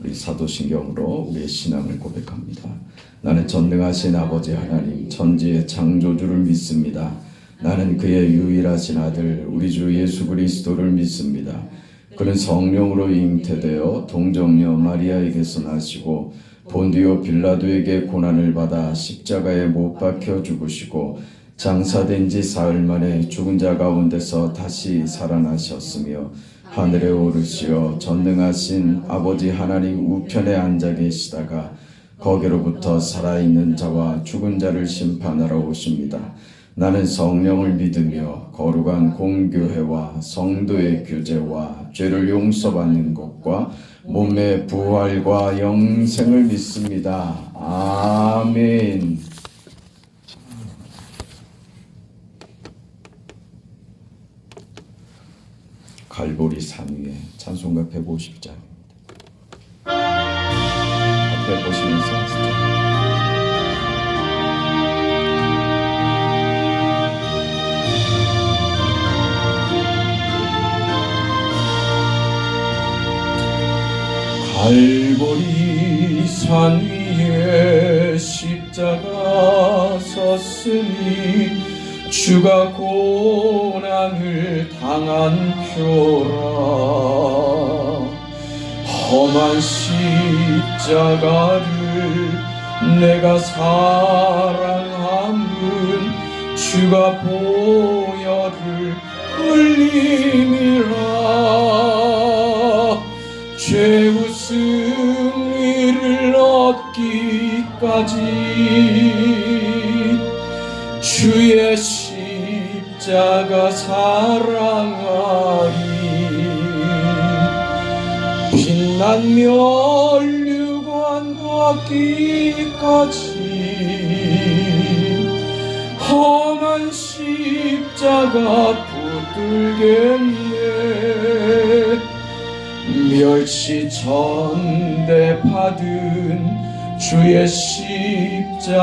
우리 사도신경으로 우리의 신앙을 고백합니다. 나는 전능하신 아버지 하나님 천지의 창조주를 믿습니다. 나는 그의 유일하신 아들 우리 주 예수 그리스도를 믿습니다. 그는 성령으로 잉태되어 동정녀 마리아에게서 나시고 본디오 빌라도에게 고난을 받아 십자가에 못 박혀 죽으시고 장사된 지 사흘 만에 죽은 자 가운데서 다시 살아나셨으며 하늘에 오르시어 전능하신 아버지 하나님 우편에 앉아 계시다가 거기로부터 살아있는 자와 죽은 자를 심판하러 오십니다. 나는 성령을 믿으며 거룩한 공교회와 성도의 교제와 죄를 용서받는 것과 몸의 부활과 영생을 믿습니다. 아멘. 갈보리 산 위에 찬송가 150장입니다. 앞에 보시면서 갈보리 산 위에 십자가 섰으니 주가 고난을 당한 표라. 험한 십자가를 내가 사랑함은 주가 보혈을 흘림이라. 죄의 승리를 얻기까지 주의 십자가 사랑하리. 빛난 멸류관 받기까지 험한 십자가 붙들겠네. 멸시 천대 받은 주의 십자가에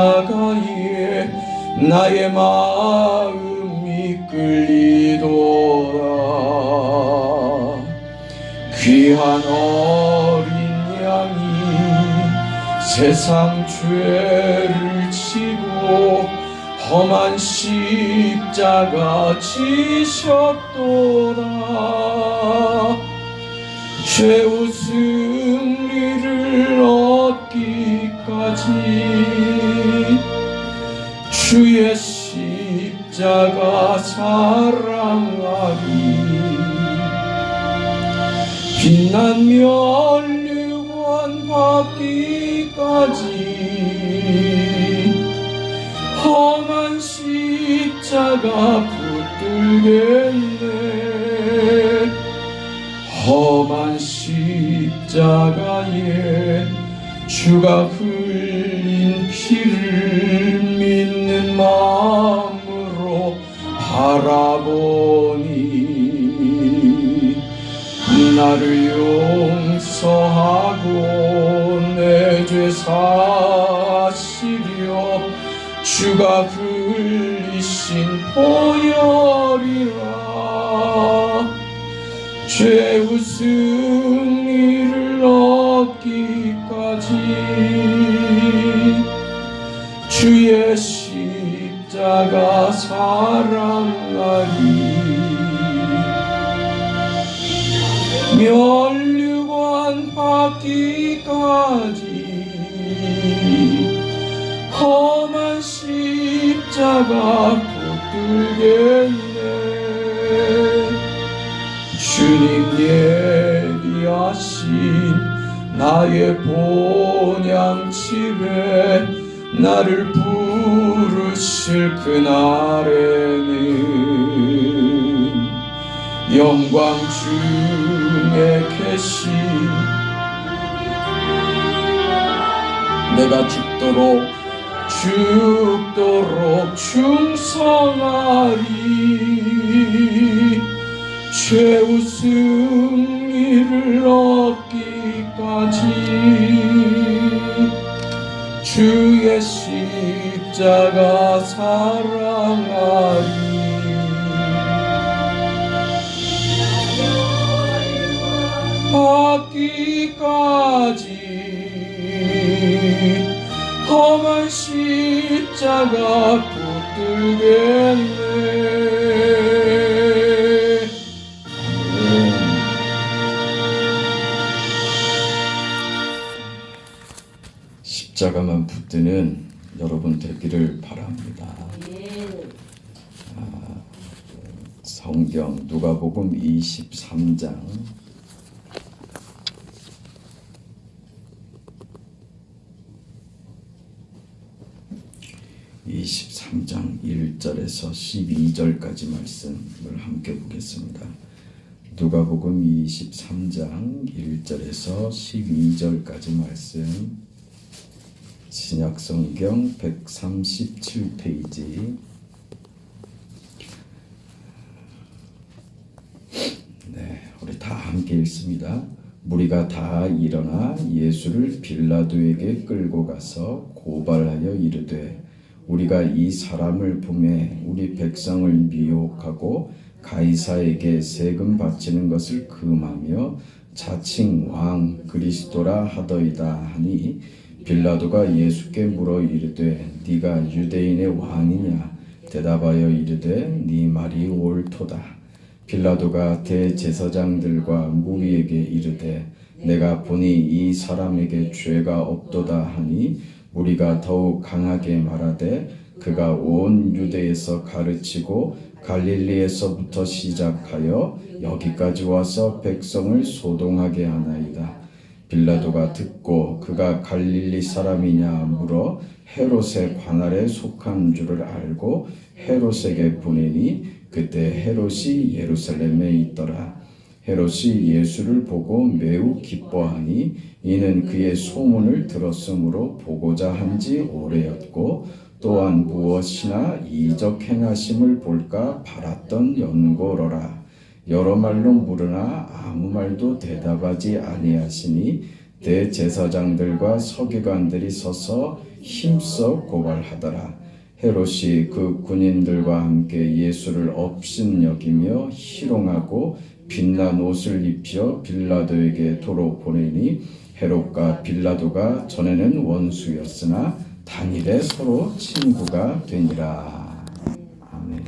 나의 마음이 끌리도다. 귀한 어린 양이 세상 죄를 지고 험한 십자가 지셨도다. 죄의 승리를 얻기까지 주의 십자가 사랑하리. 빛난 멸류관 받기까지 험한 십자가 붙들겠네. 험한 십자가에 주가 흘린 피를 믿는 마음으로 바라보니 나를 용서하고 내 죄 사시려 주가 흘리신 보혈이라. 죄의 승리를 얻기까지 주의 십자가 사랑하리. 멸류관 받기까지 험한 십자가 붙들겠네. 주님 예비하신 나의 본향집에 나를 부르실 그날에는 영광 중에 계신 내가 죽도록 충성하리. 죄의 승리를 얻기까지 주의 십자가 사랑하리. 받기까지 때까지 험한 십자가 붙들겠네. 십자가만 붙드는 여러분 되기를 바랍니다. 성경 누가복음 23장 1절에서 12절까지 말씀을 함께 보겠습니다. 누가복음 23장 1절에서 12절까지 말씀, 신약성경 137페이지. 네, 우리 다 함께 읽습니다. 무리가 다 일어나 예수를 빌라도에게 끌고 가서 고발하여 이르되, 우리가 이 사람을 보매 우리 백성을 미혹하고 가이사에게 세금 바치는 것을 금하며 자칭 왕 그리스도라 하더이다 하니, 빌라도가 예수께 물어 이르되, 네가 유대인의 왕이냐? 대답하여 이르되, 네 말이 옳도다. 빌라도가 대제사장들과 무리에게 이르되, 내가 보니 이 사람에게 죄가 없도다 하니, 무리가 더욱 강하게 말하되, 그가 온 유대에서 가르치고 갈릴리에서부터 시작하여 여기까지 와서 백성을 소동하게 하나이다. 빌라도가 듣고 그가 갈릴리 사람이냐 물어 헤롯의 관할에 속한 줄을 알고 헤롯에게 보내니, 그때 헤롯이 예루살렘에 있더라. 헤롯이 예수를 보고 매우 기뻐하니, 이는 그의 소문을 들었으므로 보고자 한지 오래였고, 또한 무엇이나 이적 행하심을 볼까 바랐던 연고로라. 여러 말로 물으나 아무 말도 대답하지 아니하시니, 대제사장들과 서기관들이 서서 힘써 고발하더라. 헤롯이 그 군인들과 함께 예수를 업신여기며 희롱하고 빛난 옷을 입혀 빌라도에게 도로 보내니, 헤롯과 빌라도가 전에는 원수였으나 단일에 서로 친구가 되니라. 아멘.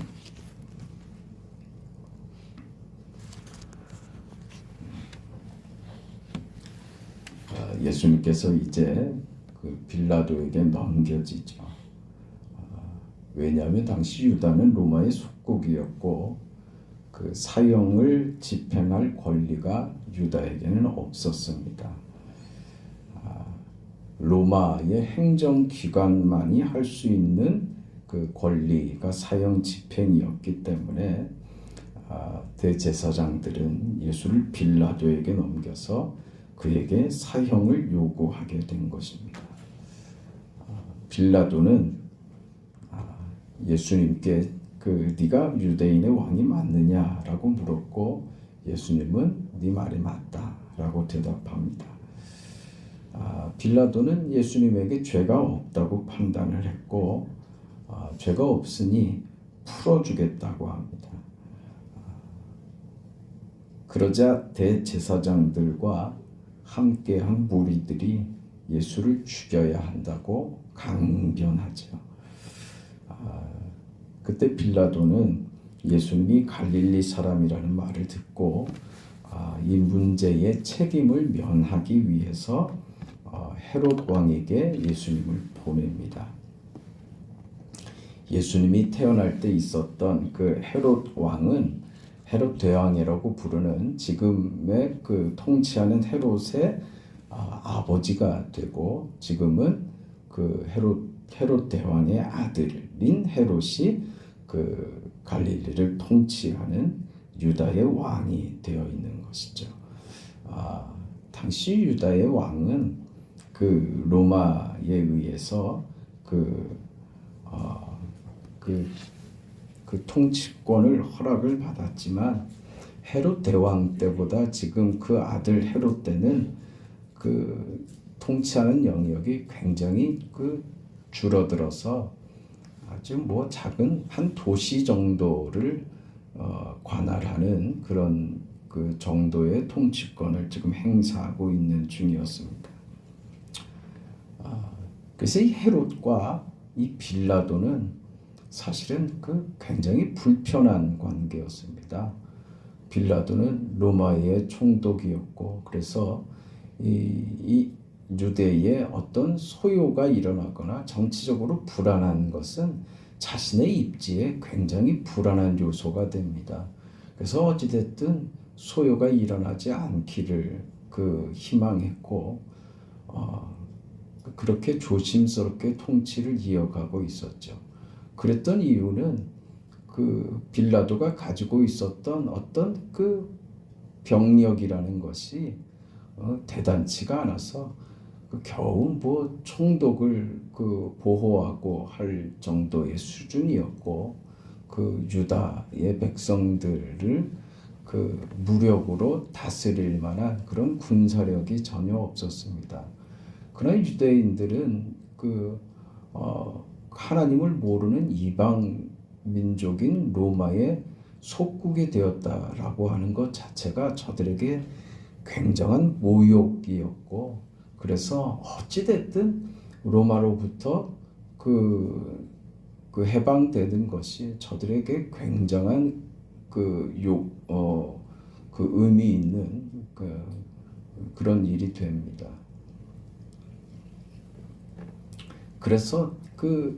예수님께서 이제 그 빌라도에게 넘겨지죠. 왜냐하면 당시 유다는 로마의 속국이었고, 그 사형을 집행할 권리가 유다에게는 없었습니다. 로마의 행정기관만이 할 수 있는 그 권리가 사형 집행이었기 때문에 대제사장들은 예수를 빌라도에게 넘겨서 그에게 사형을 요구하게 된 것입니다. 빌라도는 예수님께 네가 유대인의 왕이 맞느냐라고 물었고, 예수님은 네 말이 맞다라고 대답합니다. 빌라도는 예수님에게 죄가 없다고 판단을 했고, 죄가 없으니 풀어주겠다고 합니다. 그러자 대제사장들과 함께한 무리들이 예수를 죽여야 한다고 강변하죠. 그때 빌라도는 예수님이 갈릴리 사람이라는 말을 듣고 이 문제의 책임을 면하기 위해서 헤롯 왕에게 예수님을 보냅니다. 예수님이 태어날 때 있었던 그 헤롯 왕은 헤롯 대왕이라고 부르는 지금의 그 통치하는 헤롯의 아버지가 되고, 지금은 그 헤롯 대왕의 아들인 헤롯이 그 갈릴리를 통치하는 유다의 왕이 되어 있는 것이죠. 당시 유다의 왕은 그 로마에 의해서 그 통치권을 허락을 받았지만, 헤롯 대왕 때보다 지금 그 아들 헤롯 때는 그 통치하는 영역이 굉장히 줄어들어서 아주 작은 한 도시 정도를 관할하는 그런 그 정도의 통치권을 지금 행사하고 있는 중이었습니다. 그래서 이 헤롯과 이 빌라도는 사실은 그 굉장히 불편한 관계였습니다. 빌라도는 로마의 총독이었고, 그래서 이 유대에 어떤 소요가 일어나거나 정치적으로 불안한 것은 자신의 입지에 굉장히 불안한 요소가 됩니다. 그래서 어찌됐든 소요가 일어나지 않기를 희망했고, 그렇게 조심스럽게 통치를 이어가고 있었죠. 그랬던 이유는 빌라도가 가지고 있었던 어떤 병력이라는 것이 대단치가 않아서 겨우 총독을 보호하고 할 정도의 수준이었고, 유다의 백성들을 무력으로 다스릴 만한 그런 군사력이 전혀 없었습니다. 그러나 유대인들은 하나님을 모르는 이방 민족인 로마의 속국이 되었다라고 하는 것 자체가 저들에게 굉장한 모욕이었고, 그래서 어찌됐든 로마로부터 해방되는 것이 저들에게 굉장한 의미 있는 그런 일이 됩니다. 그래서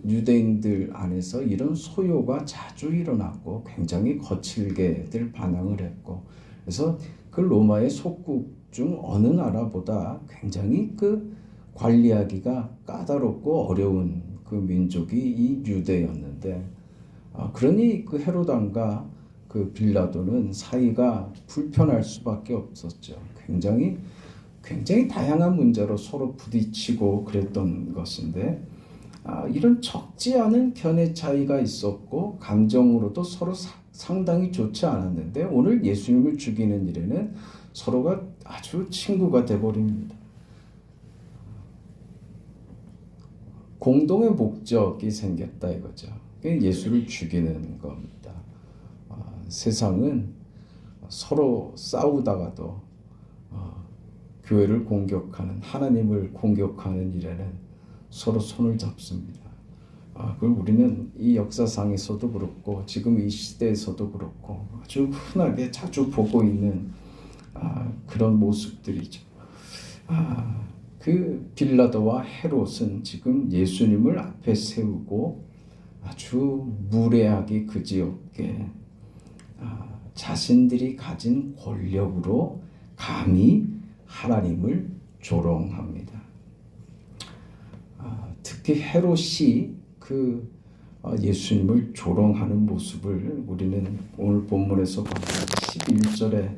유대인들 안에서 이런 소요가 자주 일어났고 굉장히 거칠게들 반항을 했고, 그래서 로마의 속국 중 어느 나라보다 굉장히 관리하기가 까다롭고 어려운 민족이 이 유대였는데, 그러니 헤롯 왕과 빌라도는 사이가 불편할 수밖에 없었죠. 굉장히 다양한 문제로 서로 부딪히고 그랬던 것인데, 이런 적지 않은 견해 차이가 있었고 감정으로도 서로 상당히 좋지 않았는데, 오늘 예수님을 죽이는 일에는 서로가 아주 친구가 돼버립니다. 공동의 목적이 생겼다 이거죠. 예수를 죽이는 겁니다. 세상은 서로 싸우다가도 교회를 공격하는, 하나님을 공격하는 일에는 서로 손을 잡습니다. 그걸 우리는 이 역사상에서도 그렇고 지금 이 시대에서도 그렇고 아주 흔하게 자주 보고 있는 그런 모습들이죠. 빌라도와 헤롯은 지금 예수님을 앞에 세우고 아주 무례하기 그지없게 자신들이 가진 권력으로 감히 하나님을 조롱합니다. 특히 헤롯이 예수님을 조롱하는 모습을 우리는 오늘 본문에서 봤듯이 11절에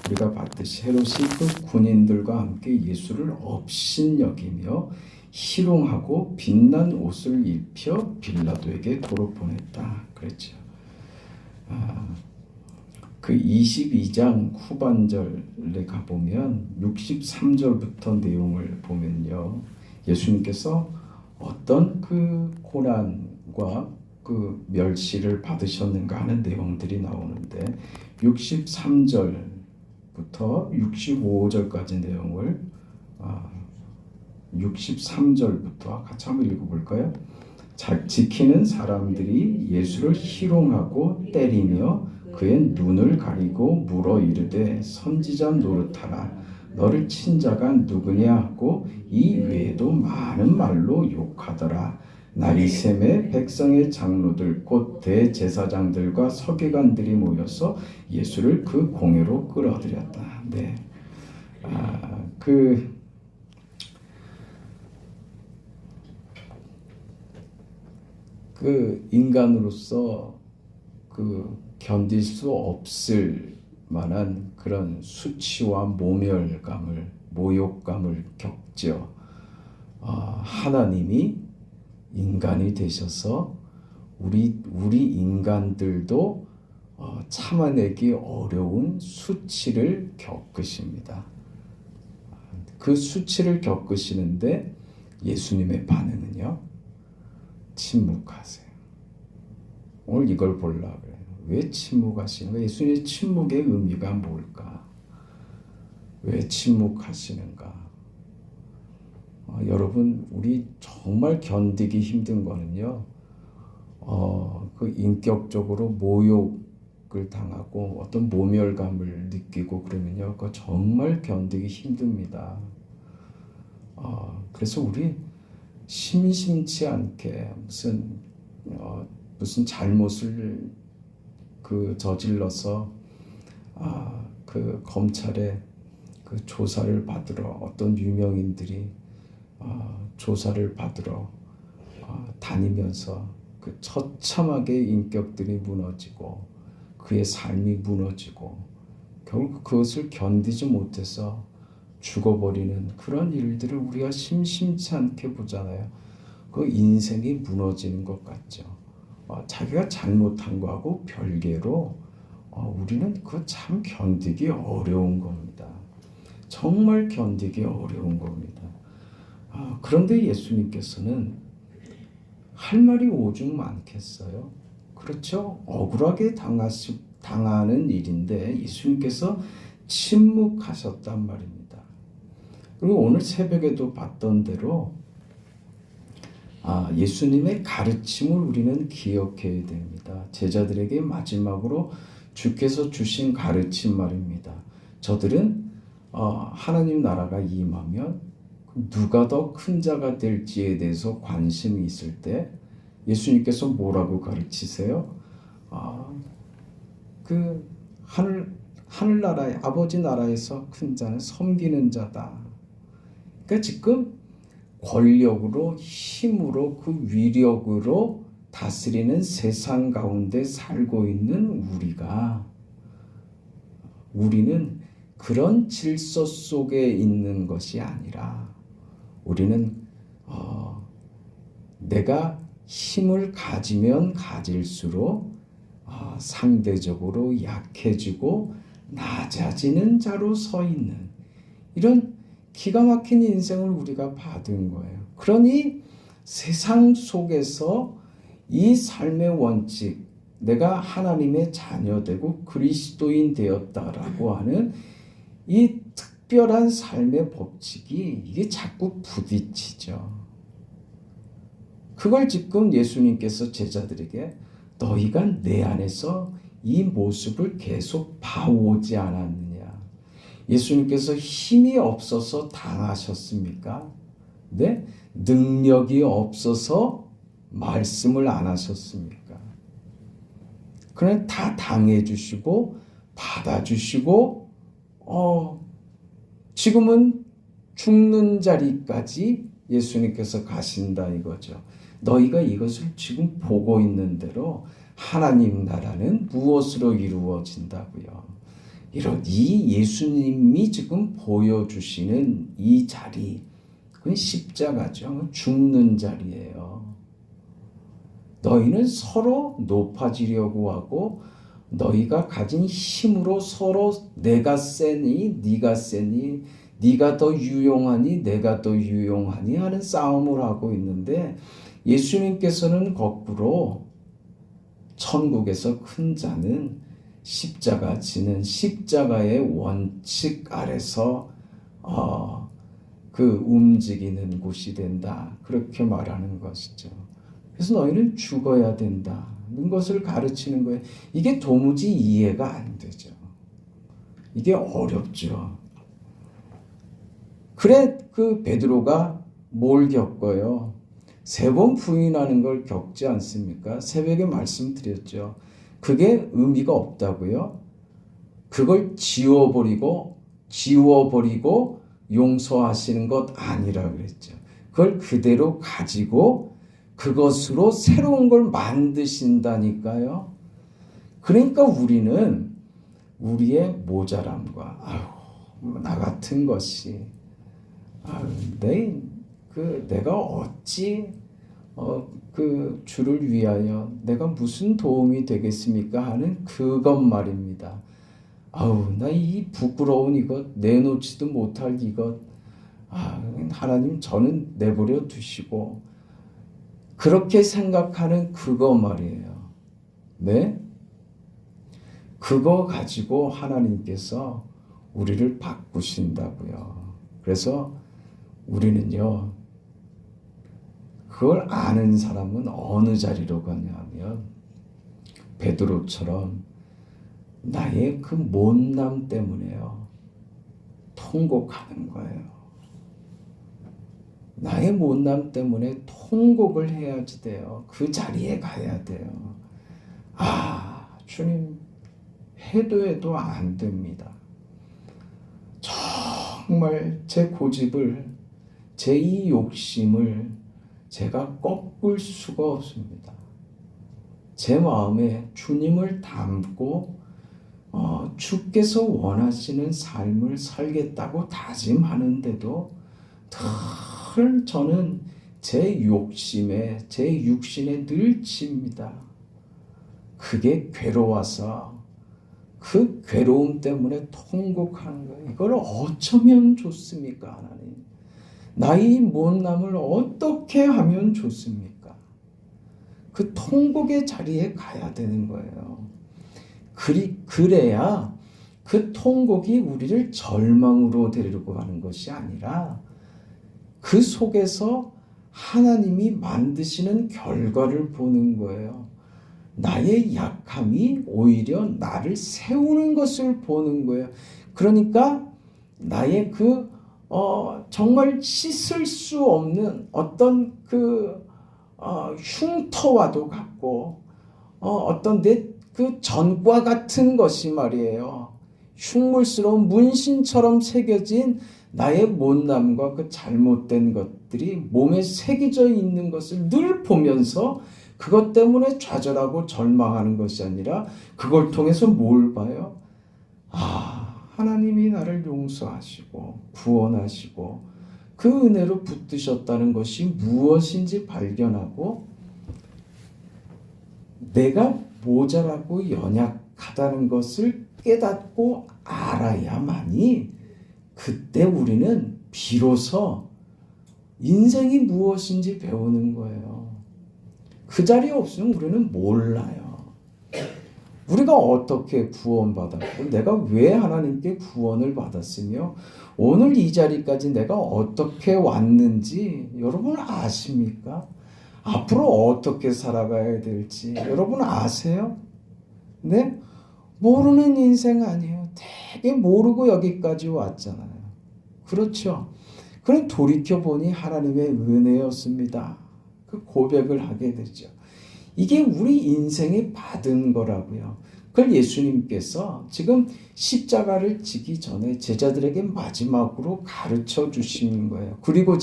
우리가 봤듯이 헤롯이 군인들과 함께 예수를 업신여기며 희롱하고 빛난 옷을 입혀 빌라도에게 도로 보냈다 그랬죠. 22장 후반절에 가보면 63절부터 내용을 보면요, 예수님께서 어떤 고난과 멸시를 받으셨는가 하는 내용들이 나오는데, 63절부터 65절까지 내용을 63절부터 같이 한번 읽어볼까요? 지키는 사람들이 예수를 희롱하고 때리며 그의 눈을 가리고 물어 이르되 선지자 노릇하라, 너를 친 자가 누구냐 하고 이 외에도 많은 말로 욕하더라. 나리샘의 백성의 장로들 곧 대제사장들과 서기관들이 모여서 예수를 공회로 끌어들였다. 네. 인간으로서 견딜 수 없을 만한 그런 수치와 모멸감을, 모욕감을 겪죠. 하나님이 인간이 되셔서 우리 인간들도 참아내기 어려운 수치를 겪으십니다. 그 수치를 겪으시는데 예수님의 반응은요, 침묵하세요. 오늘 이걸 보려고 그래요. 왜 침묵하시는 거예요? 예수님의 침묵의 의미가 뭘까? 왜 침묵하시는가? 여러분, 우리 정말 견디기 힘든 거는요, 그 인격적으로 모욕을 당하고 어떤 모멸감을 느끼고 그러면요, 그거 정말 견디기 힘듭니다. 그래서 우리 심심치 않게 무슨 잘못을 저질러서 그 검찰에 그 조사를 받으러 어떤 유명인들이 조사를 받으러 다니면서 그 처참하게 인격들이 무너지고 그의 삶이 무너지고 결국 그것을 견디지 못해서 죽어버리는 그런 일들을 우리가 심심치 않게 보잖아요. 그 인생이 무너지는 것 같죠. 자기가 잘못한 거하고 별개로 우리는 그거 참 견디기 어려운 겁니다. 정말 견디기 어려운 겁니다. 그런데 예수님께서는 할 말이 오죽 많겠어요? 그렇죠? 억울하게 당하는 일인데 예수님께서 침묵하셨단 말입니다. 그리고 오늘 새벽에도 봤던 대로 예수님의 가르침을 우리는 기억해야 됩니다. 제자들에게 마지막으로 주께서 주신 가르침 말입니다. 저들은 하나님 나라가 임하면 누가 더 큰 자가 될지에 대해서 관심이 있을 때 예수님께서 뭐라고 가르치세요? 그 하늘나라의 아버지 나라에서 큰 자는 섬기는 자다. 그러니까 지금 권력으로 힘으로 그 위력으로 다스리는 세상 가운데 살고 있는 우리는 그런 질서 속에 있는 것이 아니라 우리는 내가 힘을 가지면 가질수록 상대적으로 약해지고 낮아지는 자로 서 있는 이런 기가 막힌 인생을 우리가 받은 거예요. 그러니 세상 속에서 이 삶의 원칙, 내가 하나님의 자녀되고 그리스도인 되었다라고 하는 이 특별한 삶의 법칙이 이게 자꾸 부딪히죠. 그걸 지금 예수님께서 제자들에게 너희가 내 안에서 이 모습을 계속 봐오지 않았느냐. 예수님께서 힘이 없어서 당하셨습니까? 네? 능력이 없어서 말씀을 안 하셨습니까? 그냥 다 당해주시고 받아주시고 지금은 죽는 자리까지 예수님께서 가신다 이거죠. 너희가 이것을 지금 보고 있는 대로 하나님 나라는 무엇으로 이루어진다고요. 이런 이 예수님이 지금 보여주시는 이 자리, 그건 십자가죠. 죽는 자리예요. 너희는 서로 높아지려고 하고 너희가 가진 힘으로 서로 내가 세니 네가 세니 네가 더 유용하니 내가 더 유용하니 하는 싸움을 하고 있는데 예수님께서는 거꾸로 천국에서 큰 자는 십자가 지는 십자가의 원칙 아래서 그 움직이는 곳이 된다. 그렇게 말하는 것이죠. 그래서 너희는 죽어야 된다는 것을 가르치는 거예요. 이게 도무지 이해가 안 되죠. 이게 어렵죠. 그래 그 베드로가 뭘 겪어요? 3번 부인하는 걸 겪지 않습니까? 새벽에 말씀드렸죠. 그게 의미가 없다고요. 그걸 지워버리고 용서하시는 것 아니라 그랬죠. 그걸 그대로 가지고 그것으로 새로운 걸 만드신다니까요. 그러니까 우리는 우리의 모자람과 나 같은 것이 내가 어찌 그 주를 위하여 내가 무슨 도움이 되겠습니까 하는 그것 말입니다. 나 이 부끄러운 이것 내놓지도 못할 이것 하나님 저는 내버려 두시고 그렇게 생각하는 그거 말이에요. 네? 그거 가지고 하나님께서 우리를 바꾸신다고요. 그래서 우리는요, 그걸 아는 사람은 어느 자리로 가냐면 베드로처럼 나의 그 못남 때문에요, 통곡하는 거예요. 나의 못남 때문에 통곡을 해야지 돼요. 그 자리에 가야 돼요. 아, 주님, 해도 안 됩니다. 정말 제 고집을, 제 이 욕심을 제가 꺾을 수가 없습니다. 제 마음에 주님을 담고 주께서 원하시는 삶을 살겠다고 다짐하는데도 늘 저는 제 욕심에, 제 육신에 늘 칩니다. 그게 괴로워서 그 괴로움 때문에 통곡하는 거예요. 이걸 어쩌면 좋습니까, 하나님? 나의 못남을 어떻게 하면 좋습니까? 그 통곡의 자리에 가야 되는 거예요. 그래야 그 통곡이 우리를 절망으로 데리고 가는 것이 아니라 그 속에서 하나님이 만드시는 결과를 보는 거예요. 나의 약함이 오히려 나를 세우는 것을 보는 거예요. 그러니까 나의 정말 씻을 수 없는 어떤 흉터와도 같고 어떤 내 그 전과 같은 것이 말이에요. 흉물스러운 문신처럼 새겨진 나의 못남과 그 잘못된 것들이 몸에 새겨져 있는 것을 늘 보면서 그것 때문에 좌절하고 절망하는 것이 아니라 그걸 통해서 뭘 봐요? 아, 하나님이 나를 용서하시고 구원하시고 그 은혜로 붙드셨다는 것이 무엇인지 발견하고 내가 모자라고 연약하다는 것을 깨닫고 알아야만이 그때 우리는 비로소 인생이 무엇인지 배우는 거예요. 그 자리에 없으면 우리는 몰라요. 우리가 어떻게 구원받았고 내가 왜 하나님께 구원을 받았으며 오늘 이 자리까지 내가 어떻게 왔는지 여러분 아십니까? 앞으로 어떻게 살아가야 될지 여러분 아세요? 네? 모르는 인생 아니에요. 되게 모르고 여기까지 왔잖아요. 그렇죠? 그럼 돌이켜보니 하나님의 은혜였습니다. 그 고백을 하게 되죠. 이게 우리 인생에 받은 거라고요. 그걸 예수님께서 지금 십자가를 지기 전에 제자들에게 마지막으로 가르쳐 주시는 거예요. 그리고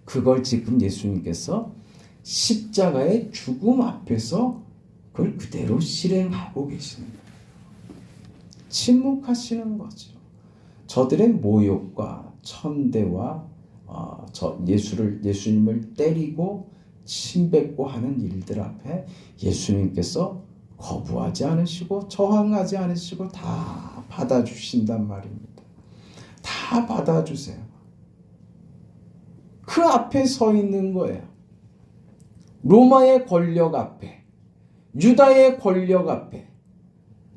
그걸 예수님께서 십자가의 죽음 앞에서 그걸 그대로 실행하고 계시는 거예요. 침묵하시는 거죠. 저들의 모욕과 천대와 예수님을 때리고 침뱉고 하는 일들 앞에 예수님께서 거부하지 않으시고 저항하지 않으시고 다 받아주신단 말입니다. 다 받아주세요. 그 앞에 서 있는 거예요. 로마의 권력 앞에, 유다의 권력 앞에,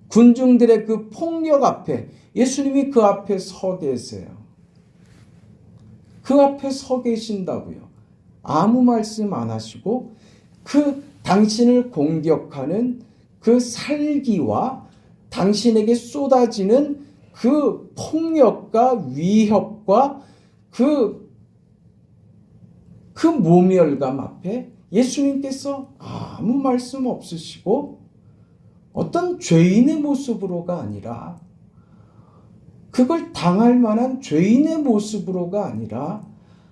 군중들의 그 폭력 앞에 예수님이 그 앞에 서 계세요. 그 앞에 서 계신다고요. 아무 말씀 안 하시고 그 당신을 공격하는 그 살기와 당신에게 쏟아지는 그 폭력과 위협과 그 모멸감 앞에 예수님께서 아무 말씀 없으시고 어떤 죄인의 모습으로가 아니라 그걸 당할 만한 죄인의 모습으로가 아니라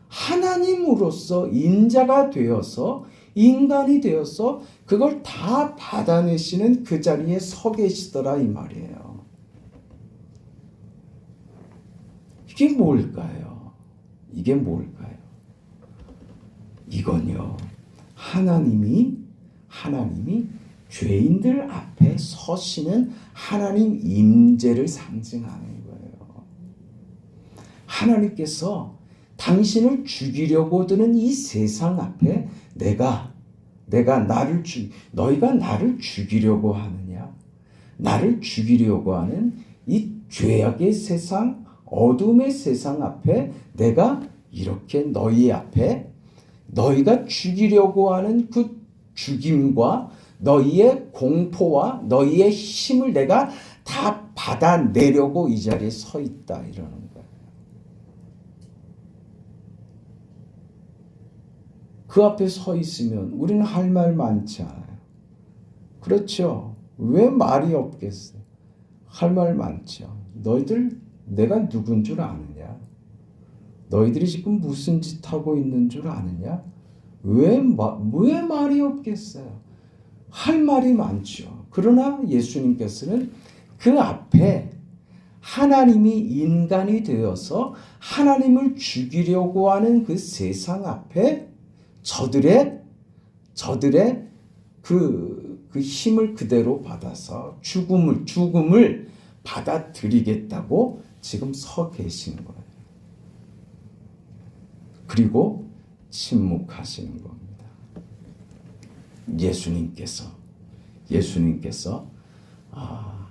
하나님으로서 인자가 되어서 인간이 되어서 그걸 다 받아내시는 그 자리에 서 계시더라 이 말이에요. 이게 뭘까요? 이게 뭘까요? 이건요. 하나님이 죄인들 앞에 서시는 하나님 임재를 상징하는 거예요. 하나님께서 당신을 죽이려고 드는 이 세상 앞에 너희가 나를 죽이려고 하느냐? 나를 죽이려고 하는 이 죄악의 세상, 어둠의 세상 앞에 내가 이렇게 너희 앞에 너희가 죽이려고 하는 그 죽임과 너희의 공포와 너희의 힘을 내가 다 받아내려고 이 자리에 서 있다 이러는 거예요. 그 앞에 서 있으면 우리는 할 말 많지 않아요. 그렇죠? 왜 말이 없겠어요? 할 말 많죠. 너희들 내가 누군 줄 아느냐? 너희들이 지금 무슨 짓 하고 있는 줄 아느냐? 왜 말이 없겠어요? 할 말이 많죠. 그러나 예수님께서는 그 앞에 하나님이 인간이 되어서 하나님을 죽이려고 하는 그 세상 앞에 저들의 그 힘을 그대로 받아서 죽음을 받아들이겠다고 지금 서 계시는 거예요. 그리고 침묵하시는 겁니다. 예수님께서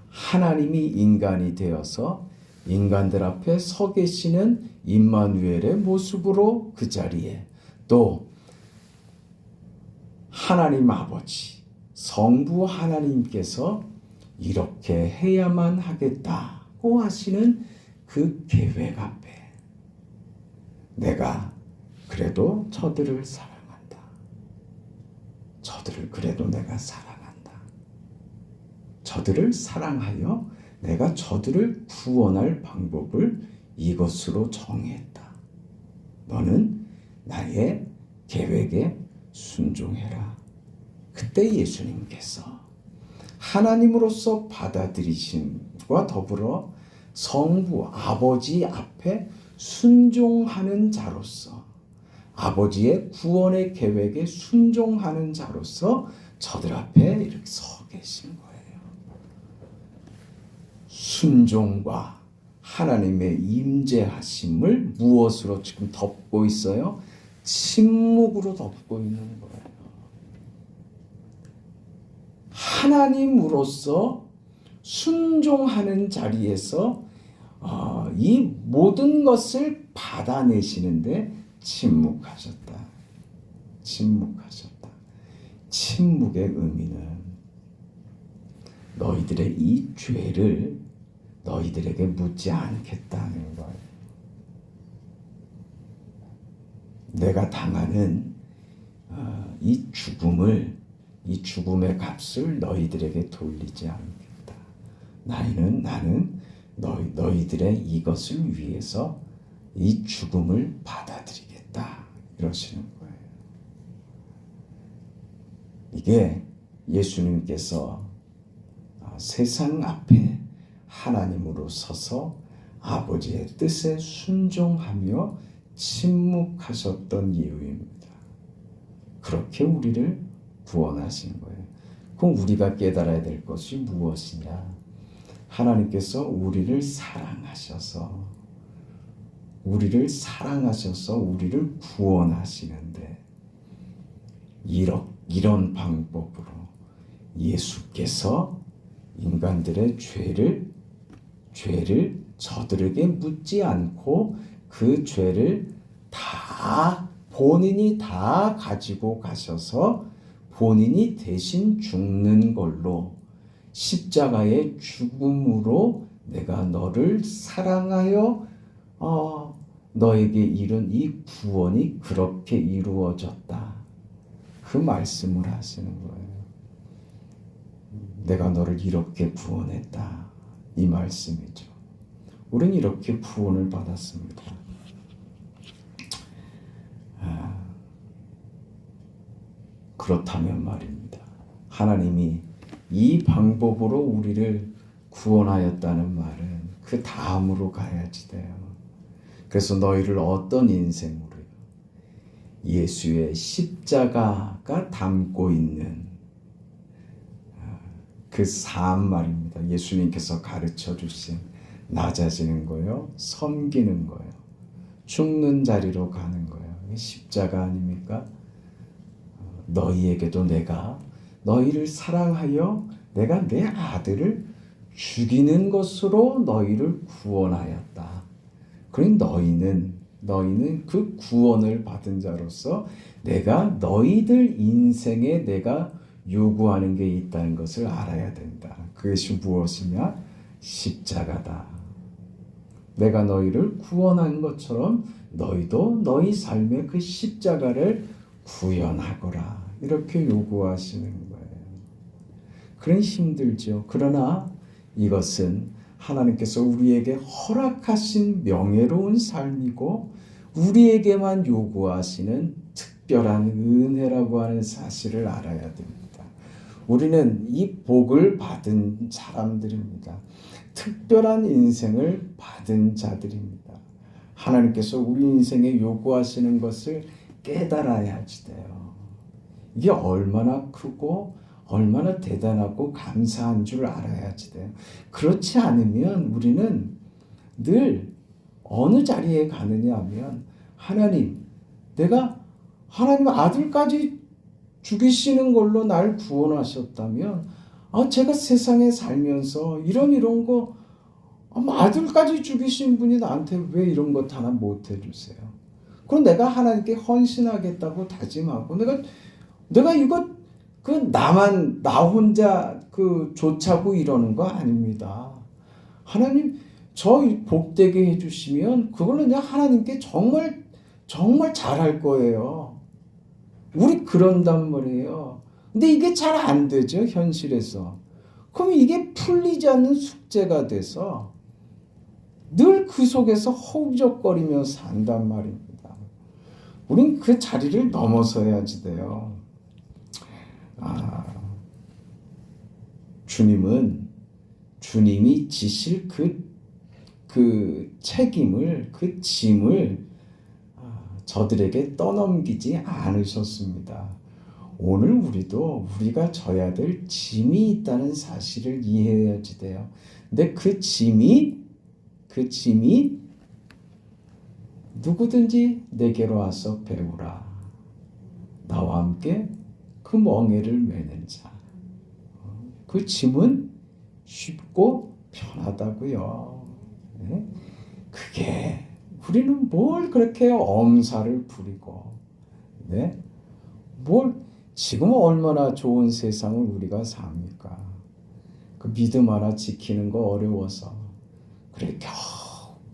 하나님이 인간이 되어서 인간들 앞에 서 계시는 임마누엘의 모습으로 그 자리에 또 하나님 아버지, 성부 하나님께서 이렇게 해야만 하겠다고 하시는 그 계획 앞에 내가 그래도 저들을 사랑한다. 저들을 그래도 내가 사랑한다. 저들을 사랑하여 내가 저들을 구원할 방법을 이것으로 정했다. 너는 나의 계획에 순종해라. 그때 예수님께서 하나님으로서 받아들이심과 더불어 성부 아버지 앞에 순종하는 자로서 아버지의 구원의 계획에 순종하는 자로서 저들 앞에 이렇게 서 계신 거예요. 순종과 하나님의 임재하심을 무엇으로 지금 덮고 있어요? 침묵으로 덮고 있는 거예요. 하나님으로서 순종하는 자리에서 이 모든 것을 받아내시는데 침묵하셨다. 침묵의 의미는 너희들의 이 죄를 너희들에게 묻지 않겠다는 거예요. 내가 당하는 이 죽음의 값을 너희들에게 돌리지 않겠다. 나는 너희들의 이것을 위해서 이 죽음을 받아들이겠다. 이러시는 거예요. 이게 예수님께서 세상 앞에 하나님으로 서서 아버지의 뜻에 순종하며 침묵하셨던 이유입니다. 그렇게 우리를 구원하신 거예요. 그럼 우리가 깨달아야 될 것이 무엇이냐? 하나님께서 우리를 사랑하셔서 우리를 구원하시는데 이런 방법으로 예수께서 인간들의 죄를 저들에게 묻지 않고 그 죄를 다 본인이 다 가지고 가셔서 본인이 대신 죽는 걸로 십자가의 죽음으로 내가 너를 사랑하여 너에게 이룬 이 구원이 그렇게 이루어졌다. 그 말씀을 하시는 거예요. 내가 너를 이렇게 구원했다. 이 말씀이죠. 우리는 이렇게 구원을 받았습니다. 그렇다면 말입니다. 하나님이 이 방법으로 우리를 구원하였다는 말은 그 다음으로 가야지 돼요. 그래서 너희를 어떤 인생으로요? 예수의 십자가가 담고 있는 그 삶 말입니다. 예수님께서 가르쳐 주신 낮아지는 거요, 섬기는 거요, 죽는 자리로 가는 거요. 십자가 아닙니까? 너희에게도 내가 너희를 사랑하여 내가 내 아들을 죽이는 것으로 너희를 구원하였다. 그러니 너희는 그 구원을 받은 자로서 내가 너희들 인생에 내가 요구하는 게 있다는 것을 알아야 된다. 그것이 무엇이냐? 십자가다. 내가 너희를 구원한 것처럼 너희도 너희 삶의 그 십자가를 구현하거라. 이렇게 요구하시는 거예요. 그런 힘들죠. 그러나 이것은 하나님께서 우리에게 허락하신 명예로운 삶이고 우리에게만 요구하시는 특별한 은혜라고 하는 사실을 알아야 됩니다. 우리는 이 복을 받은 사람들입니다. 특별한 인생을 받은 자들입니다. 하나님께서 우리 인생에 요구하시는 것을 깨달아야지 돼요. 이게 얼마나 크고 얼마나 대단하고 감사한 줄 알아야지 돼요. 그렇지 않으면 우리는 늘 어느 자리에 가느냐 하면 내가 하나님 아들까지 죽이시는 걸로 날 구원하셨다면 제가 세상에 살면서 이런 거 아들까지 죽이신 분이 나한테 왜 이런 것 하나 못 해주세요. 그럼 내가 하나님께 헌신하겠다고 다짐하고 내가 이거 나 혼자 좋자고 이러는 거 아닙니다. 하나님 저 복되게 해주시면 그걸로 내가 하나님께 정말 잘할 거예요. 우리 그런단 말이에요. 근데 이게 잘 안 되죠, 현실에서. 그럼 이게 풀리지 않는 숙제가 돼서 늘 그 속에서 허우적거리며 산단 말입니다. 우린 그 자리를 넘어서야지 돼요. 주님이 지실 그 책임을, 그 짐을 저들에게 떠넘기지 않으셨습니다. 오늘 우리가 져야 될 짐이 있다는 사실을 이해해야지 돼요. 근데 그 짐이 누구든지 내게로 와서 배우라. 나와 함께 그 멍에를 메는 자. 그 짐은 쉽고 편하다고요. 네? 그게 우리는 뭘 그렇게 엄살을 부리고, 네? 지금 얼마나 좋은 세상을 우리가 삽니까? 그 믿음 하나 지키는 거 어려워서 그래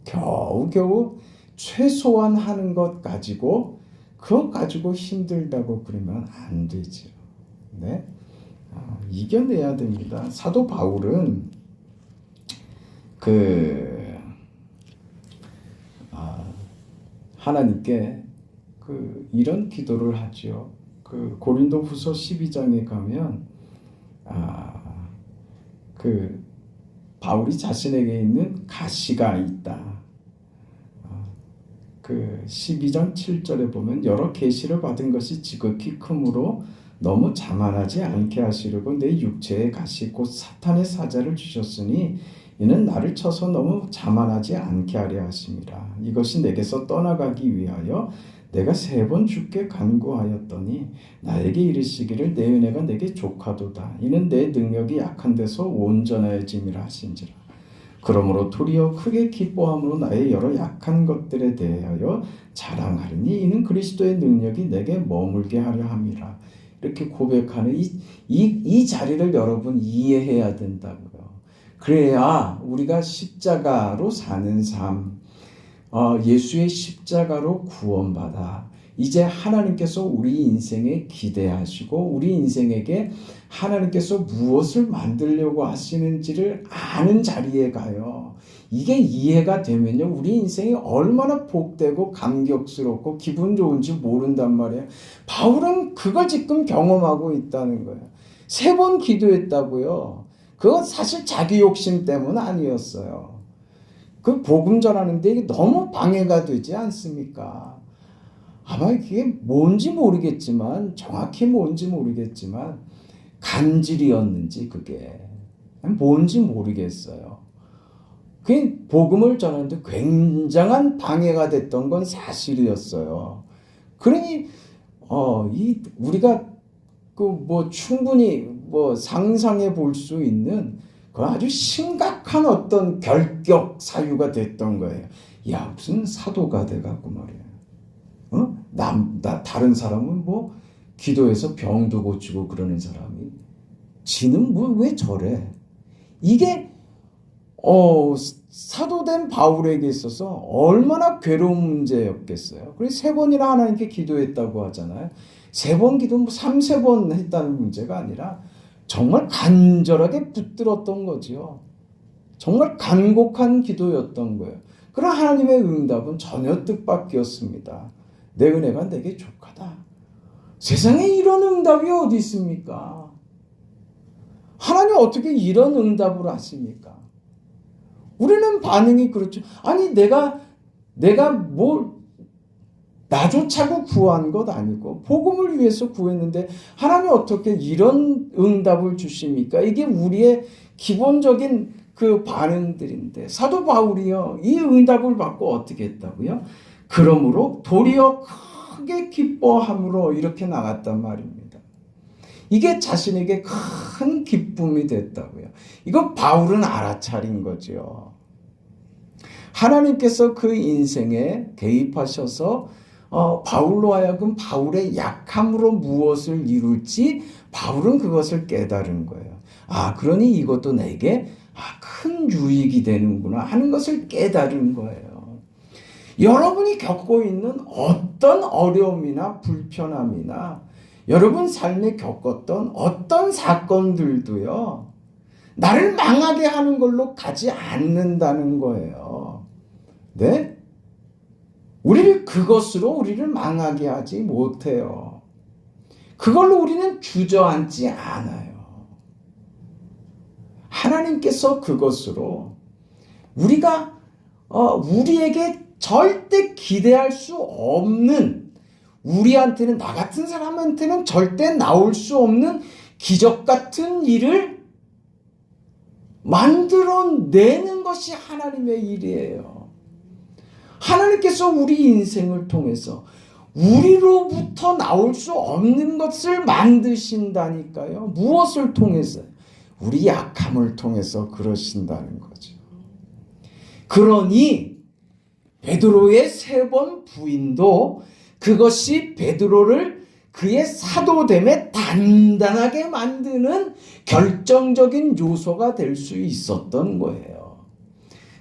겨우 최소한 하는 것 가지고 그것 가지고 힘들다고 그러면 안 되죠. 네? 이겨내야 됩니다. 사도 바울은 하나님께 이런 기도를 하죠. 고린도후서 12장에 가면 바울이 자신에게 있는 가시가 있다. 12장 7절에 보면 여러 계시를 받은 것이 지극히 크므로 너무 자만하지 않게 하시려고 내 육체의 가시 곧 사탄의 사자를 주셨으니 이는 나를 쳐서 너무 자만하지 않게 하려 하심이라. 이것이 내게서 떠나가기 위하여 내가 3번 주께 간구하였더니 나에게 이르시기를 내 은혜가 내게 족하도다. 이는 내 능력이 약한 데서 온전해짐이라 하신지라. 그러므로 도리어 크게 기뻐함으로 나의 여러 약한 것들에 대하여 자랑하리니 이는 그리스도의 능력이 내게 머물게 하려 함이라. 이렇게 고백하는 이 자리를 여러분 이해해야 된다고요. 그래야 우리가 십자가로 사는 삶, 예수의 십자가로 구원받아 이제 하나님께서 우리 인생에 기대하시고 우리 인생에게 하나님께서 무엇을 만들려고 하시는지를 아는 자리에 가요. 이게 이해가 되면요, 우리 인생이 얼마나 복되고 감격스럽고 기분 좋은지 모른단 말이에요. 바울은 그걸 지금 경험하고 있다는 거예요. 3번 기도했다고요. 그건 사실 자기 욕심 때문 아니었어요. 그 복음 전하는데 이게 너무 방해가 되지 않습니까? 아마 이게 뭔지 모르겠지만, 정확히 뭔지 모르겠지만 간질이었는지 그게 뭔지 모르겠어요. 그 복음을 전하는데 굉장한 방해가 됐던 건 사실이었어요. 그러니 우리가 충분히 상상해 볼 수 있는 그건 아주 심각한 어떤 결격 사유가 됐던 거예요. 야, 무슨 사도가 돼갖고 말이야. 다른 사람은 뭐 기도해서 병도 고치고 그러는 사람이 지는 뭐 왜 저래? 이게 사도된 바울에게 있어서 얼마나 괴로운 문제였겠어요. 그래서 3번이나 하나님께 기도했다고 하잖아요. 3번 기도 뭐 3번 했다는 문제가 아니라 정말 간절하게 붙들었던 거지요. 정말 간곡한 기도였던 거예요. 그러나 하나님의 응답은 전혀 뜻밖이었습니다. 내 은혜가 내게 족하다. 세상에 이런 응답이 어디 있습니까? 하나님 어떻게 이런 응답을 하십니까? 우리는 반응이 그렇죠. 아니 내가 뭘 나조차고 구한 것 아니고 복음을 위해서 구했는데 하나님 어떻게 이런 응답을 주십니까? 이게 우리의 기본적인 그 반응들인데 사도 바울이요 이 응답을 받고 어떻게 했다고요? 그러므로 도리어 크게 기뻐함으로 이렇게 나갔단 말입니다. 이게 자신에게 큰 기쁨이 됐다고요. 이거 바울은 알아차린 거죠. 하나님께서 그 인생에 개입하셔서 바울로 하여금 바울의 약함으로 무엇을 이룰지 바울은 그것을 깨달은 거예요. 그러니 이것도 내게 큰 유익이 되는구나 하는 것을 깨달은 거예요. 여러분이 겪고 있는 어떤 어려움이나 불편함이나 여러분 삶에 겪었던 어떤 사건들도요, 나를 망하게 하는 걸로 가지 않는다는 거예요. 네? 그것으로 우리를 망하게 하지 못해요. 그걸로 우리는 주저앉지 않아요. 하나님께서 그것으로 우리에게 절대 기대할 수 없는, 우리한테는, 나 같은 사람한테는 절대 나올 수 없는 기적 같은 일을 만들어내는 것이 하나님의 일이에요. 하나님께서 우리 인생을 통해서 우리로부터 나올 수 없는 것을 만드신다니까요. 무엇을 통해서? 우리 약함을 통해서 그러신다는 거죠. 그러니 베드로의 3번 부인도 그것이 베드로를 그의 사도됨에 단단하게 만드는 결정적인 요소가 될 수 있었던 거예요.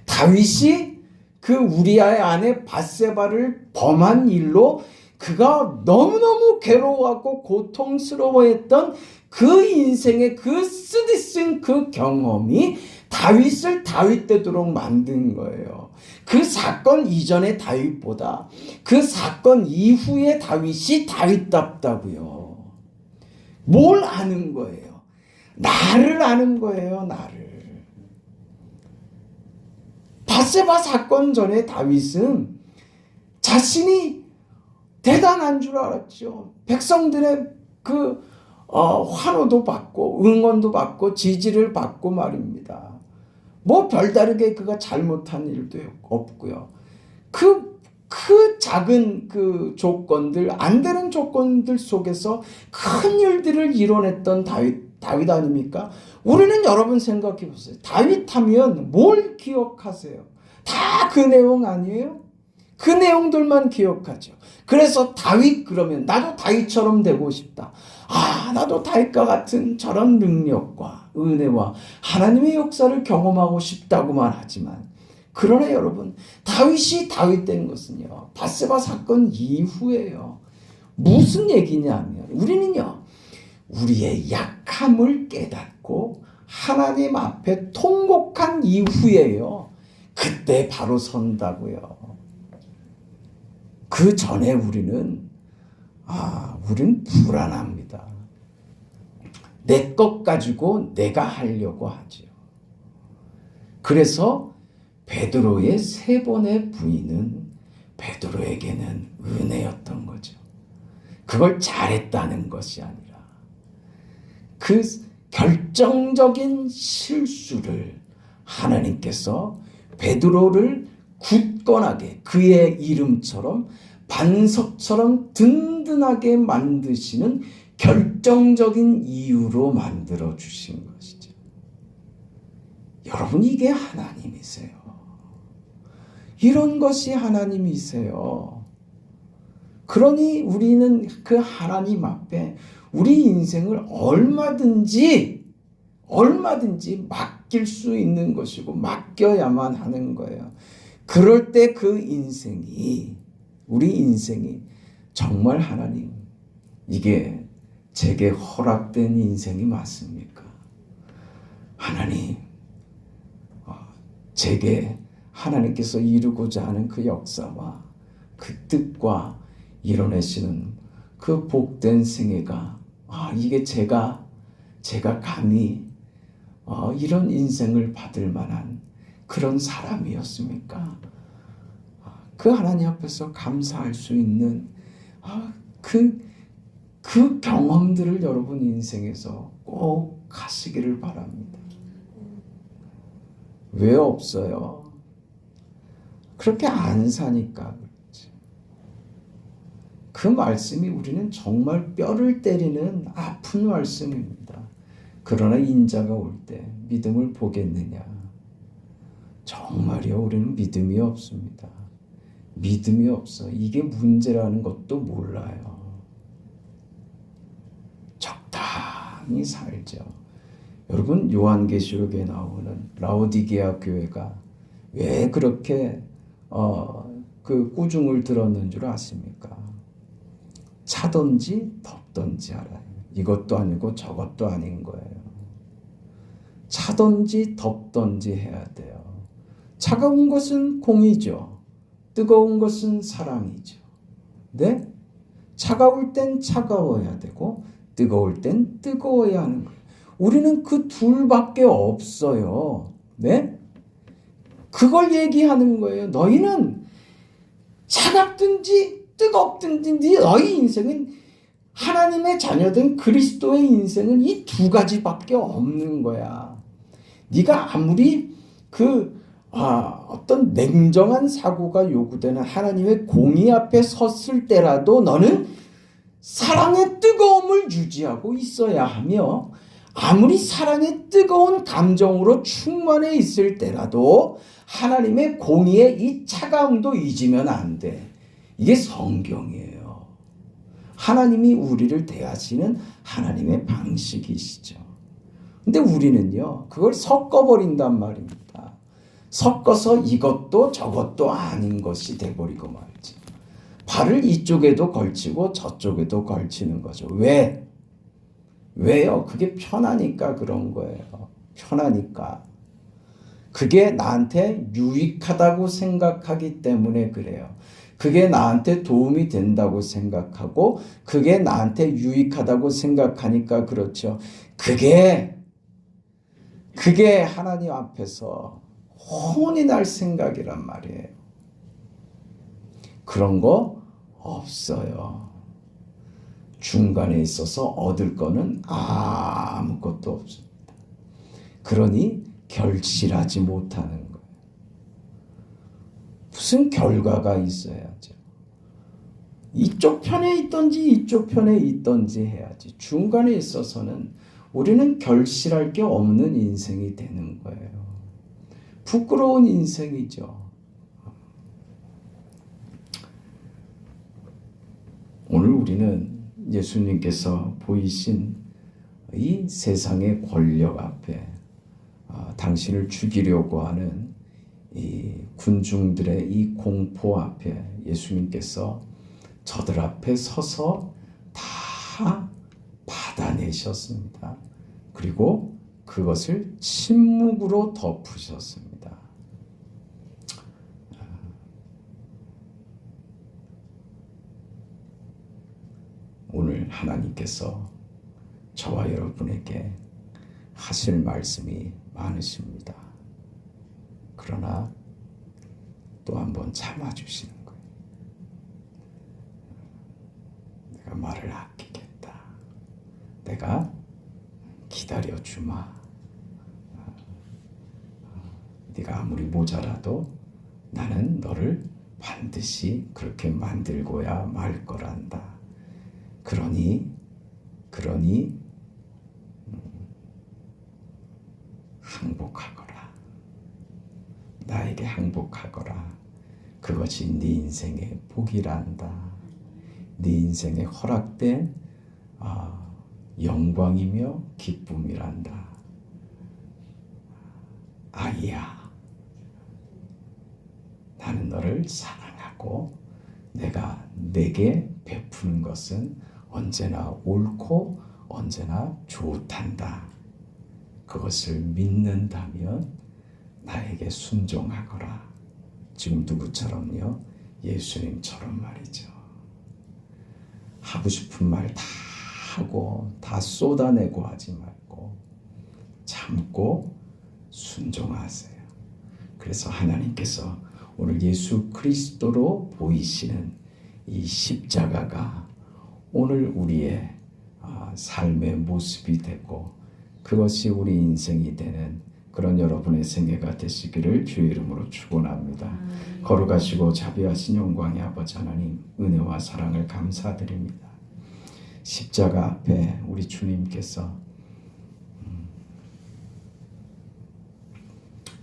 다윗이 그 우리아의 아내 밧세바를 범한 일로 그가 너무너무 괴로워하고 고통스러워했던 그 인생의 그 쓰디쓴 그 경험이 다윗을 다윗 되도록 만든 거예요. 그 사건 이전의 다윗보다 그 사건 이후의 다윗이 다윗답다고요. 뭘 아는 거예요? 나를 아는 거예요. 나를. 밧세바 사건 전에 다윗은 자신이 대단한 줄 알았죠. 백성들의 그 환호도 받고 응원도 받고 지지를 받고 말입니다. 뭐 별다르게 그가 잘못한 일도 없고요. 그 작은 그 조건들, 안 되는 조건들 속에서 큰 일들을 이뤄냈던 다윗 아닙니까? 우리는 여러분 생각해 보세요. 다윗 하면 뭘 기억하세요? 다 그 내용 아니에요? 그 내용들만 기억하죠. 그래서 다윗 그러면 나도 다윗처럼 되고 싶다. 나도 다윗과 같은 저런 능력과 은혜와 하나님의 역사를 경험하고 싶다고만 하지만, 그러나 여러분, 다윗이 다윗 된 것은요, 밧세바 사건 이후에요. 무슨 얘기냐면 우리는요, 우리의 약함을 깨닫고 하나님 앞에 통곡한 이후에요, 그때 바로 선다고요. 그 전에 우리는 불안합니다. 내 것 가지고 내가 하려고 하죠. 그래서 베드로의 3번의 부인은 베드로에게는 은혜였던 거죠. 그걸 잘했다는 것이 아니라 그 결정적인 실수를 하나님께서 베드로를 굳건하게 그의 이름처럼 반석처럼 든든하게 만드시는 결정적인 이유로 만들어 주신 것이죠. 여러분, 이게 하나님이세요. 이런 것이 하나님이세요. 그러니 우리는 그 하나님 앞에 우리 인생을 얼마든지 맡길 수 있는 것이고 맡겨야만 하는 거예요. 그럴 때 그 인생이, 우리 인생이 정말 하나님, 이게 제게 허락된 인생이 맞습니까? 하나님, 제게 하나님께서 이루고자 하는 그 역사와 그 뜻과 이뤄내시는 그 복된 생애가, 이게 제가 감히 이런 인생을 받을 만한 그런 사람이었습니까? 그 하나님 앞에서 감사할 수 있는 그 경험들을 여러분 인생에서 꼭 하시기를 바랍니다. 왜 없어요? 그렇게 안 사니까 그렇지. 그 말씀이 우리는 정말 뼈를 때리는 아픈 말씀입니다. 그러나 인자가 올 때 믿음을 보겠느냐? 정말이요, 우리는 믿음이 없습니다. 믿음이 없어. 이게 문제라는 것도 몰라요. 적당히 살죠. 여러분, 요한계시록에 나오는 라오디게아 교회가 왜 그렇게 그 꾸중을 들었는 줄 아십니까? 차든지 덥든지 알아요. 이것도 아니고 저것도 아닌 거예요. 차든지 덥든지 해야 돼요. 차가운 것은 공의죠. 뜨거운 것은 사랑이죠. 네? 차가울 땐 차가워야 되고 뜨거울 땐 뜨거워야 하는 거예요. 우리는 그 둘밖에 없어요. 네? 그걸 얘기하는 거예요. 너희는 차갑든지 뜨겁든지 너희 인생은, 하나님의 자녀된 그리스도의 인생은 이 두 가지밖에 없는 거야. 네가 아무리 어떤 냉정한 사고가 요구되는 하나님의 공의 앞에 섰을 때라도 너는 사랑의 뜨거움을 유지하고 있어야 하며, 아무리 사랑의 뜨거운 감정으로 충만해 있을 때라도 하나님의 공의의 이 차가움도 잊으면 안 돼. 이게 성경이에요. 하나님이 우리를 대하시는 하나님의 방식이시죠. 근데 우리는요, 그걸 섞어버린단 말입니다. 섞어서 이것도 저것도 아닌 것이 돼버리고 말이지. 발을 이쪽에도 걸치고 저쪽에도 걸치는 거죠. 왜요? 그게 편하니까 그런 거예요. 편하니까. 그게 나한테 유익하다고 생각하기 때문에 그래요. 그게 나한테 도움이 된다고 생각하고 그게 나한테 유익하다고 생각하니까 그렇죠. 그게 하나님 앞에서 혼이 날 생각이란 말이에요. 그런 거 없어요. 중간에 있어서 얻을 거는 아무것도 없습니다. 그러니 결실하지 못하는 거예요. 무슨 결과가 있어야죠. 이쪽 편에 있든지 이쪽 편에 있든지 해야지. 중간에 있어서는 우리는 결실할 게 없는 인생이 되는 거예요. 부끄러운 인생이죠. 오늘 우리는 예수님께서 보이신 이 세상의 권력 앞에, 당신을 죽이려고 하는 이 군중들의 이 공포 앞에 예수님께서 저들 앞에 서서 다 받아내셨습니다. 그리고 그것을 침묵으로 덮으셨습니다. 오늘 하나님께서 저와 여러분에게 하실 말씀이 많으십니다. 그러나 또 한번 참아주시는 거예요. 내가 말을 아끼겠다. 내가 기다려주마. 네가 아무리 모자라도 나는 너를 반드시 그렇게 만들고야 말 거란다. 그러니 항복하거라. 그것이 네 인생의 복이란다. 네 인생에 허락된 영광이며 기쁨이란다. 아이야, 나는 너를 사랑하고 내가 내게 베푸는 것은 언제나 옳고 언제나 좋단다. 그것을 믿는다면 나에게 순종하거라. 지금 누구처럼요? 예수님처럼 말이죠. 하고 싶은 말 다 하고 다 쏟아내고 하지 말고 참고 순종하세요. 그래서 하나님께서 오늘 예수 그리스도로 보이시는 이 십자가가 오늘 우리의 삶의 모습이 되고 그것이 우리 인생이 되는 그런 여러분의 생애가 되시기를 주의 이름으로 축원합니다. 거룩하시고 자비하신 영광의 아버지 하나님, 은혜와 사랑을 감사드립니다. 십자가 앞에 우리 주님께서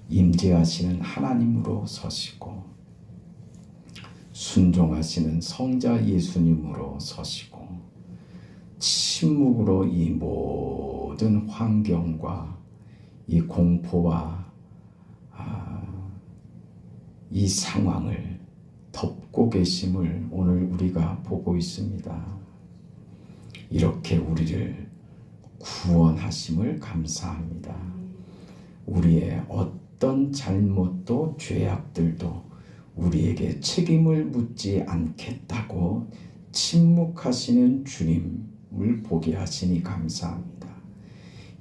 임재하시는 하나님으로 서시고 순종하시는 성자 예수님으로 서시고 침묵으로 이 모든 환경과 이 공포와 이 상황을 덮고 계심을 오늘 우리가 보고 있습니다. 이렇게 우리를 구원하심을 감사합니다. 우리의 어떤 잘못도 죄악들도 우리에게 책임을 묻지 않겠다고 침묵하시는 주님을 보게 하시니 감사합니다.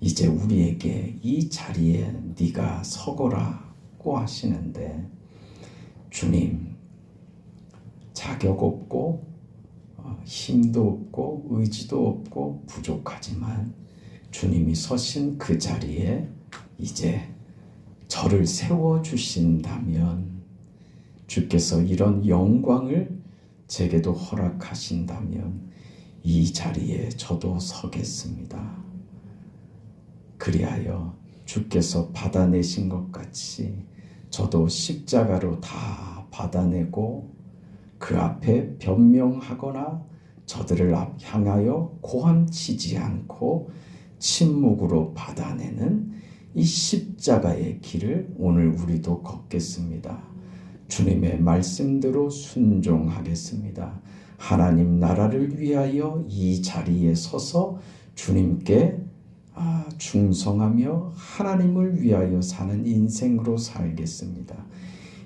이제 우리에게 이 자리에 네가 서거라고 하시는데 주님, 자격 없고 힘도 없고 의지도 없고 부족하지만 주님이 서신 그 자리에 이제 저를 세워주신다면 주께서 이런 영광을 제게도 허락하신다면 이 자리에 저도 서겠습니다. 그리하여 주께서 받아내신 것 같이 저도 십자가로 다 받아내고 그 앞에 변명하거나 저들을 향하여 고함치지 않고 침묵으로 받아내는 이 십자가의 길을 오늘 우리도 걷겠습니다. 주님의 말씀대로 순종하겠습니다. 하나님 나라를 위하여 이 자리에 서서 주님께 충성하며 하나님을 위하여 사는 인생으로 살겠습니다.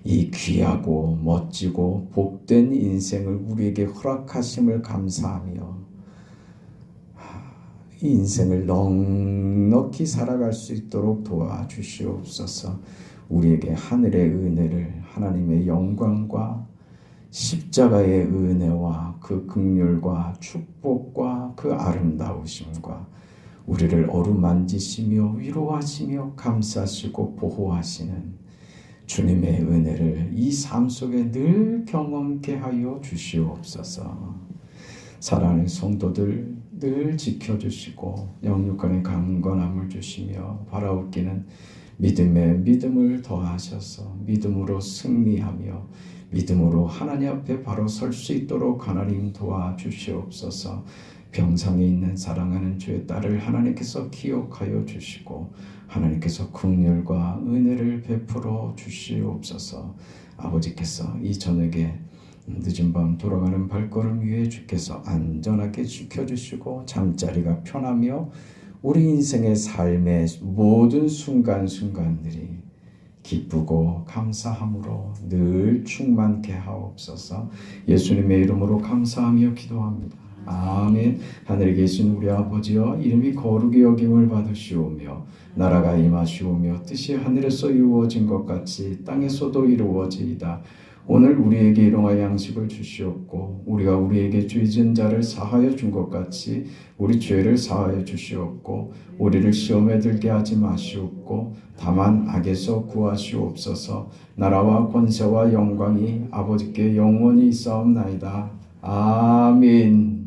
이 귀하고 멋지고 복된 인생을 우리에게 허락하심을 감사하며 이 인생을 넉넉히 살아갈 수 있도록 도와주시옵소서. 우리에게 하늘의 은혜를, 하나님의 영광과 십자가의 은혜와 그 긍휼과 축복과 그 아름다우심과 우리를 어루만지시며 위로하시며 감싸시고 보호하시는 주님의 은혜를 이 삶 속에 늘 경험케 하여 주시옵소서. 사랑하는 성도들 늘 지켜주시고 영육간의 강건함을 주시며 바라옵기는 믿음에 믿음을 더하셔서 믿음으로 승리하며 믿음으로 하나님 앞에 바로 설 수 있도록 하나님 도와주시옵소서. 병상에 있는 사랑하는 주의 딸을 하나님께서 기억하여 주시고 하나님께서 긍휼과 은혜를 베풀어 주시옵소서. 아버지께서 이 저녁에 늦은 밤 돌아가는 발걸음 위에 주께서 안전하게 지켜주시고 잠자리가 편하며 우리 인생의 삶의 모든 순간순간들이 기쁘고 감사함으로 늘 충만케 하옵소서. 예수님의 이름으로 감사하며 기도합니다. 아멘. 하늘에 계신 우리 아버지여, 이름이 거룩히 여김을 받으시오며 나라가 임하시오며 뜻이 하늘에서 이루어진 것 같이 땅에서도 이루어지이다. 오늘 우리에게 일용할 양식을 주시옵고 우리가 우리에게 죄 지은 자를 사하여 준 것 같이 우리 죄를 사하여 주시옵고 우리를 시험에 들게 하지 마시옵고 다만 악에서 구하시옵소서. 나라와 권세와 영광이 아버지께 영원히 있사옵나이다. 아멘.